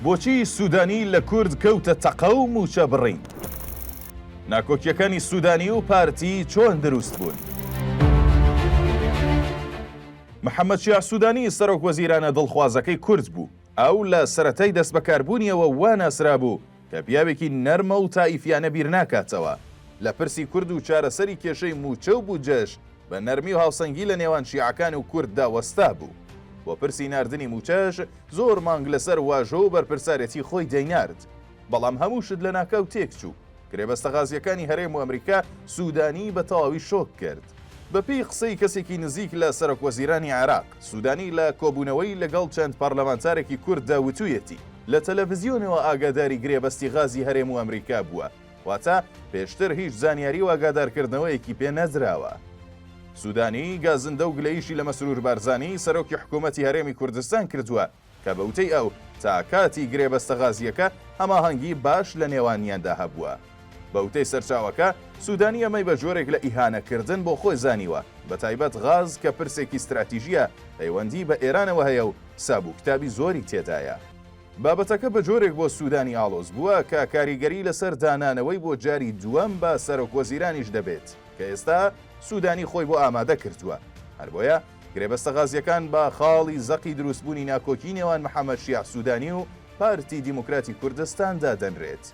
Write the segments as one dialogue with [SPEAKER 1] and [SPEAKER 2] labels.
[SPEAKER 1] بۆچی سوودانی لە کورد کەوتە تەقە و موچە بڕین؟ ناکۆکیەکانی سوودانی و پارتی چۆن دروست بوون؟ محەممەد شیع سوودانی سەرۆک وەزیرانە دڵخوازەکەی کورد بوو. ئەو لە سەرەتای دەست بەکاربوونیەوە واناسرا بوو کە پیاوێکی نەرمە و تائیفیانە بیر ناکاتەوە. لە پرسی کورد و چارەسەری کێشەی موچە و بوجەش بە نەرمی و هاوسەنگی لە نێوان شیعەکان و کورددا وەستا بوو. بۆ پرسی ناردنی موچەش زۆر مانگ لەسەر واژۆ و بەرپرسارەتی خۆی دەینارد. بەڵام هەمووشت لە ناکەو تێکچوو. گرێبەستە غازیەکانی هەرێم و ئەمریکا سوودانی بە تەواوی شۆک کرد. بەپێی قسەی کەسێکی نزیک لە سەرۆک وەزیرانی عێراق، سوودانی لە کۆبوونەوەی لەگەڵ چەند پەرلەمانتارێکی کورددا وتوویەتی لە تەلەڤیزیۆنەوە ئاگاداری گرێبەستی غازی هەرێم و ئەمریکا بووە، واتە پێشتر هیچ زانیاری و ئاگادارکردنەوەیەکی پێ نەدراوە. سوودانی گازندە و گلەیشی لە مەسرور بارزانی سەرۆکی حکوومەتی هەرێمی کوردستان کردووە کە بەوتەی ئەو تا کاتی گرێبەستە غازیەکە هەماهەنگی باش لە نێوانیاندا هەبووە. بەوتەی سەرچاوەکە سوودانی ئەمەی بە جۆرێک لە ئیهانەکردن بۆ خۆی زانیوە، بە تایبەت غاز کە پرسێکی استراتیژیە پەیوەندی بە ئێرانەوە هەیە و سابوو کتابی زۆری تێدایە. بابەتەکە بە جۆرێک بۆ سوودانی ئاڵۆز بووە کە کاریگەری لەسەر دانانەوەی بۆ جاری دووەم بە سەرۆک وەزیرانیش دەبێت کە ئێستا سوودانی خۆی بۆ ئامادە کردووە. هەر بۆیە گرێبەستە غازیەکان بە خاڵی زەقی دروستبوونی ناکۆکی نێوان محەممەد شیع سوودانی و پارتی دیموکراتی کوردستاندا دەنرێت.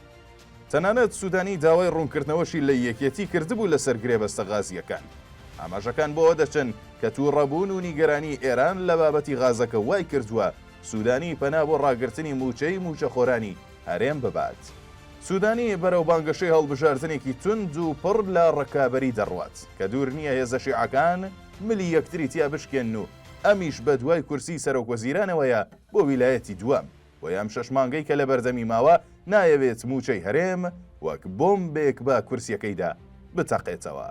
[SPEAKER 1] تەنانەت سوودانی داوای ڕوونکردنەوەشی لە یەکێتی کردبوو لەسەر گرێبەستە غازیەکان. ئاماژەکان بۆ دەچن کە تووڕەبوون و نیگەرانی ئێران لە بابەتی غازەکە وای کردووە سوودانی پەنا بۆ ڕاگررتنی موچەی موچەخۆرانی هەرێم ببات. سوودانی بەرەو بانگەشەی هەڵبژاردنێکی تند و پڕ لە ڕکابەری دەڕوات کە دوور نییە هێزە شیعەکان ملی یەکتری تیا بشکێن و ئەمیش بە دوای کورسی سەرۆک وەزیرانەوەیە بۆ ویلایەتی دووەم. بۆ ئەم 6 مانگەی کە لە بەردەمی ماوە نایەوێت موچەی هەرێم وەک بۆمبێک بە کورسیەکەیدا بتەقێتەوە.